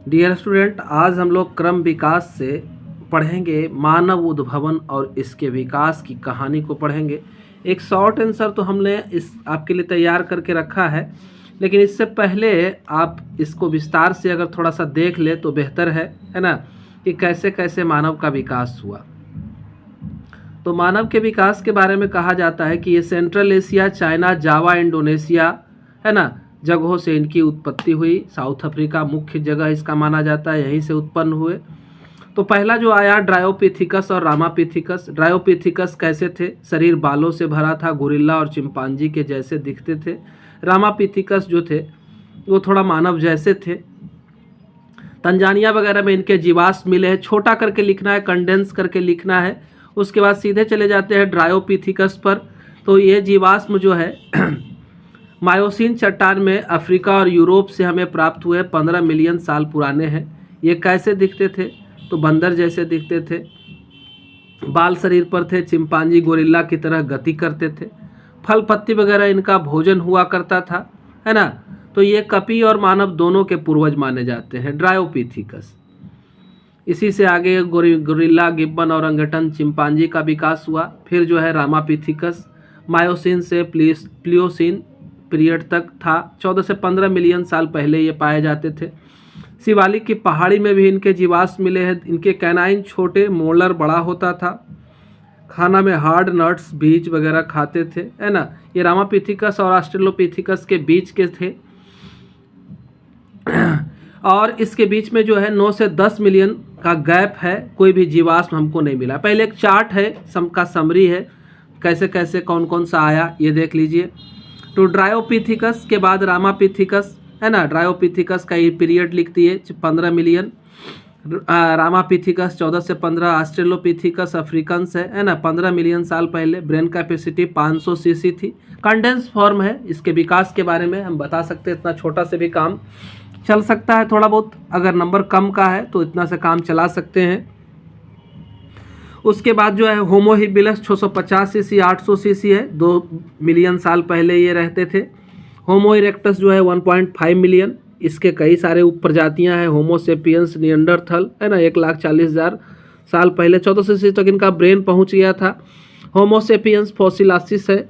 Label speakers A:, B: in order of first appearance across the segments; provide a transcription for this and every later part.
A: Dear student, आज हम लोग क्रम विकास से पढ़ेंगे मानव उद्भवन और इसके विकास की कहानी को पढ़ेंगे। एक शॉर्ट आंसर तो हमने इस आपके लिए तैयार करके रखा है, लेकिन इससे पहले आप इसको विस्तार से अगर थोड़ा सा देख ले तो बेहतर है ना, कि कैसे कैसे मानव का विकास हुआ। तो मानव के विकास के बारे में कहा जाता है कि ये सेंट्रल एशिया, चाइना, जावा, इंडोनेशिया है ना, जगहों से इनकी उत्पत्ति हुई। साउथ अफ्रीका मुख्य जगह इसका माना जाता है, यहीं से उत्पन्न हुए। तो पहला जो आया ड्रायोपिथिकस और रामापिथिकस। ड्रायोपिथिकस कैसे थे? शरीर बालों से भरा था, गोरिल्ला और चिंपांजी के जैसे दिखते थे। रामापिथिकस जो थे वो थोड़ा मानव जैसे थे। तंजानिया वगैरह में इनके जीवाश्म मिले हैं। छोटा करके लिखना है, कंडेंस करके लिखना है। उसके बाद सीधे चले जाते हैं ड्रायोपिथिकस पर। तो ये जीवाश्म जो है मायोसीन चट्टान में अफ्रीका और यूरोप से हमें प्राप्त हुए, 15 मिलियन साल पुराने हैं। ये कैसे दिखते थे? तो बंदर जैसे दिखते थे, बाल शरीर पर थे, चिंपांजी गोरिल्ला की तरह गति करते थे, फल पत्ती वगैरह इनका भोजन हुआ करता था, है ना। तो ये कपी और मानव दोनों के पूर्वज माने जाते हैं, ड्रायोपिथिकस। इसी से आगे गोरिल्ला, गिब्बन और अंगटन चिंपांजी का विकास हुआ। फिर जो है रामापिथिकस, मायोसीन से प्लियोसीन पीरियड तक था। 14 से 15 मिलियन साल पहले ये पाए जाते थे। शिवालिक की पहाड़ी में भी इनके जीवाश्म मिले हैं। इनके कैनाइन छोटे, मोलर बड़ा होता था। खाना में हार्ड नट्स, बीज वगैरह खाते थे, है ना। ये रामापिथिकस और ऑस्ट्रेलोपिथिकस के बीच के थे और इसके बीच में जो है 9 से 10 मिलियन का गैप है। कोई भी जीवाश्म हमको नहीं मिला। पहले एक चार्ट है, का समरी है, कैसे कैसे कौन कौन सा आया ये देख लीजिए। तो ड्रायोपिथिकस के बाद रामापिथिकस, है ना। ड्रायोपिथिकस का ये पीरियड लिखती है 15 मिलियन। रामापिथिकस 14 से 15। ऑस्ट्रेलोपिथिकस अफ्रीकन्स है ना, 15 मिलियन साल पहले। ब्रेन कैपेसिटी 500 सीसी थी। कंडेंस फॉर्म है। इसके विकास के बारे में हम बता सकते हैं, इतना छोटा से भी काम चल सकता है थोड़ा बहुत। अगर नंबर कम का है तो इतना से काम चला सकते हैं। उसके बाद जो है होमो हिबिलस 650 सीसी, 800 सीसी है। 2 मिलियन साल पहले ये रहते थे। होमो इरेक्टस जो है 1.5 मिलियन। इसके कई सारे उप प्रजातियाँ हैं। होमो सेपियंस, नियंडरथल, है ना, 1,40,000 साल पहले 1400 सीसी तक इनका ब्रेन पहुंच गया था। होमो सेपियंस फोसिलासिस है,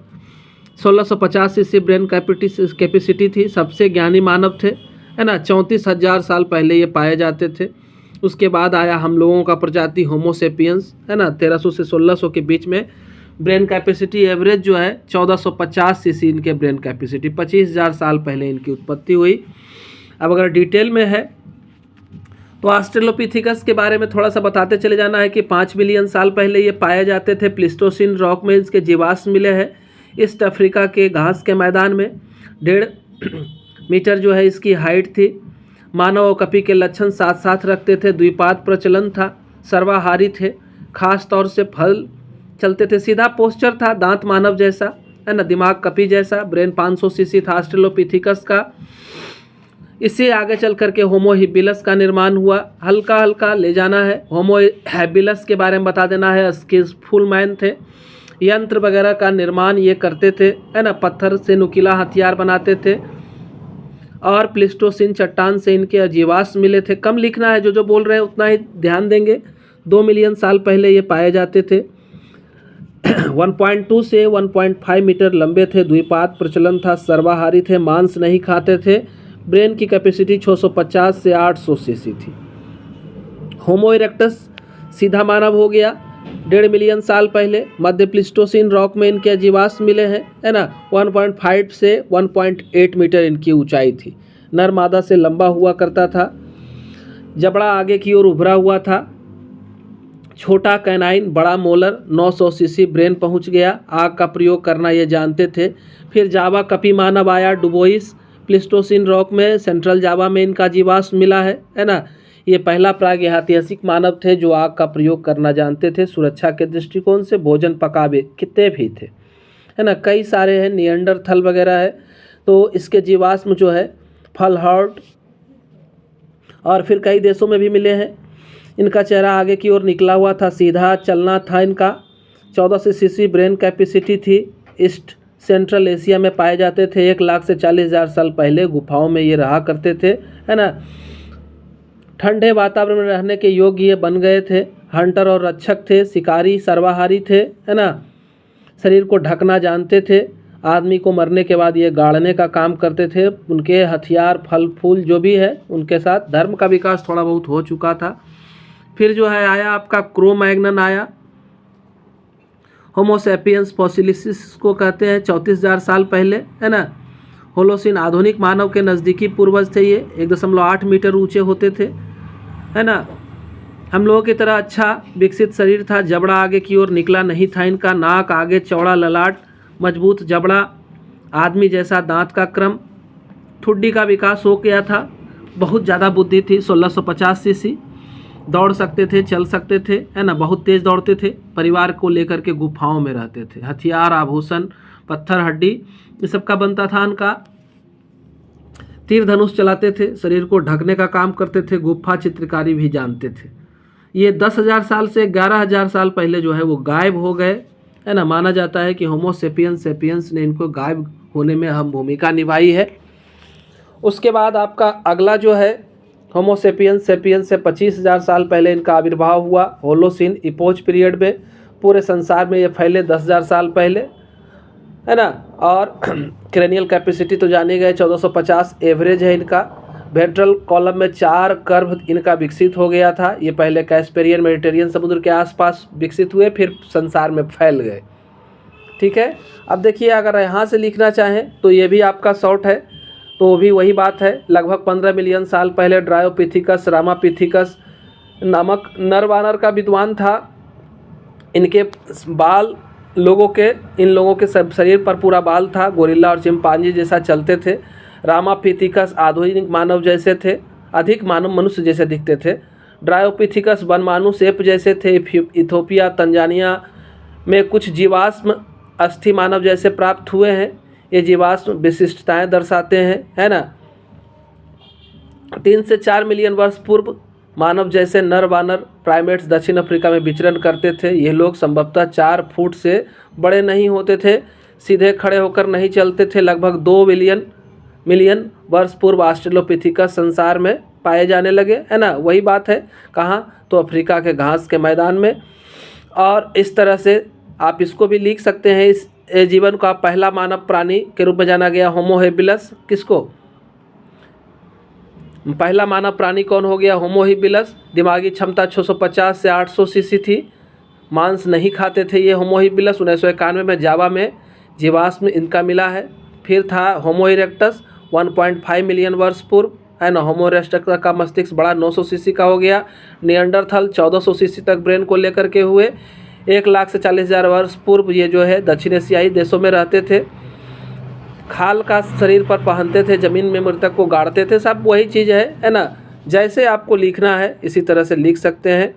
A: 1650 सीसी ब्रेन कैपेसिटी थी। सबसे ज्ञानी मानव थे, है ना। 34,000 साल पहले ये पाए जाते थे। उसके बाद आया हम लोगों का प्रजाति होमो सेपियंस, है ना। 1300 से 1600 के बीच में ब्रेन कैपेसिटी एवरेज जो है 1450 सीसी इनके ब्रेन कैपेसिटी। 25,000 साल पहले इनकी उत्पत्ति हुई। अब अगर डिटेल में है तो ऑस्ट्रेलोपिथिकस के बारे में थोड़ा सा बताते चले जाना है कि 5 मिलियन साल पहले ये पाए जाते थे। प्लिस्टोसिन रॉक में इसके जीवाश्म मिले हैं। ईस्ट अफ्रीका के घास के मैदान में 1.5 मीटर जो है इसकी हाइट थी। मानव और कपी के लक्षण साथ साथ रखते थे। द्विपाद प्रचलन था। सर्वाहारी थे। खास तौर से फल चलते थे। सीधा पोस्चर था, दांत मानव जैसा, है ना, दिमाग कपी जैसा। ब्रेन 500 सीसी था ऑस्ट्रेलोपिथिकस का। इससे आगे चल करके होमो हिबिलस का निर्माण हुआ। हल्का हल्का ले जाना है। होमो हिबिलस के बारे में बता देना है, स्किलफुल मैन थे। यंत्र वगैरह का निर्माण ये करते थे, है ना। पत्थर से नुकीला हथियार बनाते थे और प्लिस्टोसिन चट्टान से इनके जीवाश्म मिले थे। कम लिखना है, जो बोल रहे हैं उतना ही ध्यान देंगे। 2 मिलियन साल पहले ये पाए जाते थे। 1.2 से 1.5 मीटर लंबे थे। द्विपाद प्रचलन था। सर्वाहारी थे। मांस नहीं खाते थे। ब्रेन की कैपेसिटी 650 से 800 सीसी थी। होमो इरेक्टस सीधा मानव हो गया 1.5 मिलियन साल पहले। मध्य प्लिस्टोसिन रॉक में इनके जीवाश्म मिले हैं, है ना। 1.5 से 1.8 मीटर इनकी ऊंचाई थी। नर मादा से लंबा हुआ करता था। जबड़ा आगे की ओर उभरा हुआ था। छोटा कैनाइन, बड़ा मोलर। 900 सीसी ब्रेन पहुंच गया। आग का प्रयोग करना ये जानते थे। फिर जावा कपी मानव आया। डुबोइस प्लिस्टोसिन रॉक में सेंट्रल जावा में इनका जीवाश्म मिला है ना। ये पहला प्रागैतिहासिक मानव थे जो आग का प्रयोग करना जानते थे। सुरक्षा के दृष्टिकोण से भोजन पकावे कितने भी थे, है ना। कई सारे हैं, नियंडरथल वगैरह है। तो इसके जीवाश्म जो है फलहॉर्ट और फिर कई देशों में भी मिले हैं। इनका चेहरा आगे की ओर निकला हुआ था। सीधा चलना था इनका। 1400 सीसी ब्रेन कैपेसिटी थी। ईस्ट सेंट्रल एशिया में पाए जाते थे। 1 लाख से 40,000 साल पहले गुफाओं में ये रहा करते थे, है ना। ठंडे वातावरण में रहने के योग्य ये बन गए थे। हंटर और रक्षक थे, शिकारी सर्वाहारी थे, है ना। शरीर को ढकना जानते थे। आदमी को मरने के बाद ये गाड़ने का काम करते थे। उनके हथियार, फल फूल जो भी है उनके साथ। धर्म का विकास थोड़ा बहुत हो चुका था। फिर जो है आया आपका क्रो मैग्नन आया। होमो सैपियंस फॉसिलिसिस को कहते हैं, 34,000 साल पहले, है ना। होलोसिन आधुनिक मानव के नज़दीकी पूर्वज थे। ये 1.8 मीटर ऊंचे होते थे, है ना। हम लोगों की तरह अच्छा विकसित शरीर था। जबड़ा आगे की ओर निकला नहीं था इनका। नाक आगे, चौड़ा ललाट, मजबूत जबड़ा, आदमी जैसा दांत का क्रम। ठुड्डी का विकास हो गया था। बहुत ज़्यादा बुद्धि थी। 1650 सीसी। दौड़ सकते थे, चल सकते थे, है ना। बहुत तेज़ दौड़ते थे। परिवार को लेकर के गुफाओं में रहते थे। हथियार, आभूषण, पत्थर, हड्डी, ये सब का बनता था इनका। तीर धनुष चलाते थे। शरीर को ढकने का काम करते थे। गुफा चित्रकारी भी जानते थे। ये 10,000 साल से 11,000 साल पहले जो है वो गायब हो गए, है ना। माना जाता है कि होमो सेपियंस ने इनको गायब होने में अहम भूमिका निभाई है। उसके बाद आपका अगला जो है होमो सेपियंस से 25,000 साल पहले इनका आविर्भाव हुआ। होलोसिन इपोज पीरियड में। पूरे संसार में ये फैले 10,000 साल पहले, है ना। और क्रेनियल कैपेसिटी तो जाने गए 1450 एवरेज है इनका। वेंट्रल कॉलम में 4 कर्व इनका विकसित हो गया था। ये पहले कैस्पेरियन मेडिटेरियन समुद्र के आसपास विकसित हुए, फिर संसार में फैल गए। ठीक है। अब देखिए, अगर यहाँ से लिखना चाहें तो ये भी आपका शॉर्ट है, तो भी वही बात है। लगभग 15 मिलियन साल पहले ड्रायोपिथिकस रामापिथिकस नामक नर वानर का विद्वान था। इनके बाल इन लोगों के सब शरीर पर पूरा बाल था। गोरिल्ला और चिंपांजी जैसा चलते थे। रामापिथिकस आधुनिक मानव जैसे थे। अधिक मानव मनुष्य जैसे दिखते थे। ड्रायोपिथिकस वनमानु सेप जैसे थे। इथोपिया, तंजानिया में कुछ जीवाश्म अस्थि मानव जैसे प्राप्त हुए हैं। ये जीवाश्म विशिष्टताएं दर्शाते हैं, है ना। 3 से 4 मिलियन वर्ष पूर्व मानव जैसे नर वानर प्राइमेट्स दक्षिण अफ्रीका में विचरण करते थे। ये लोग संभवतः 4 फुट से बड़े नहीं होते थे। सीधे खड़े होकर नहीं चलते थे। लगभग 2 मिलियन वर्ष पूर्व ऑस्ट्रेलोपिथिकस संसार में पाए जाने लगे, है ना। वही बात है, कहाँ, तो अफ्रीका के घास के मैदान में। और इस तरह से आप इसको भी लिख सकते हैं। इस जीवन को आप पहला मानव प्राणी के रूप में जाना गया, होमो हेबिलस। किसको? पहला मानव प्राणी कौन हो गया? होमो हेबिलस। दिमागी क्षमता 650 से 800 सीसी थी। मांस नहीं खाते थे ये होमो हेबिलस। 1991 में जावा में जीवाश्म इनका मिला है। फिर था होमो इरेक्टस 1.5 मिलियन वर्ष पूर्व, है ना। होमो इरेक्टस का मस्तिष्क बड़ा 900 सीसी का हो गया। निएंडरथल 1400 सीसी तक ब्रेन को लेकर के हुए। 1,00,000 से 40,000 वर्ष पूर्व ये जो है दक्षिण एशियाई देशों में रहते थे। खाल का शरीर पर पहनते थे। ज़मीन में मृतक को गाड़ते थे। सब वही चीज़ है ना। जैसे आपको लिखना है इसी तरह से लिख सकते हैं।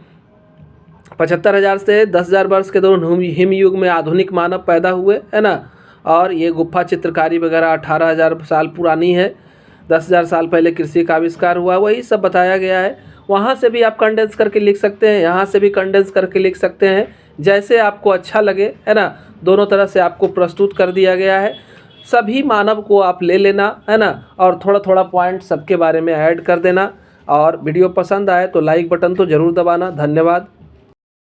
A: 75,000 से 10,000 वर्ष के दौरान हिमयुग में आधुनिक मानव पैदा हुए, है ना। और ये गुफा चित्रकारी वगैरह 18,000 साल पुरानी है। 10,000 साल पहले कृषि का आविष्कार हुआ, वही सब बताया गया है। वहाँ से भी आप कंडेंस करके लिख सकते हैं, यहाँ से भी कंडेंस करके लिख सकते हैं, जैसे आपको अच्छा लगे, है ना। दोनों तरह से आपको प्रस्तुत कर दिया गया है। सभी मानव को आप ले लेना, है ना, और थोड़ा थोड़ा पॉइंट सबके बारे में ऐड कर देना। और वीडियो पसंद आए तो लाइक बटन तो ज़रूर दबाना। धन्यवाद।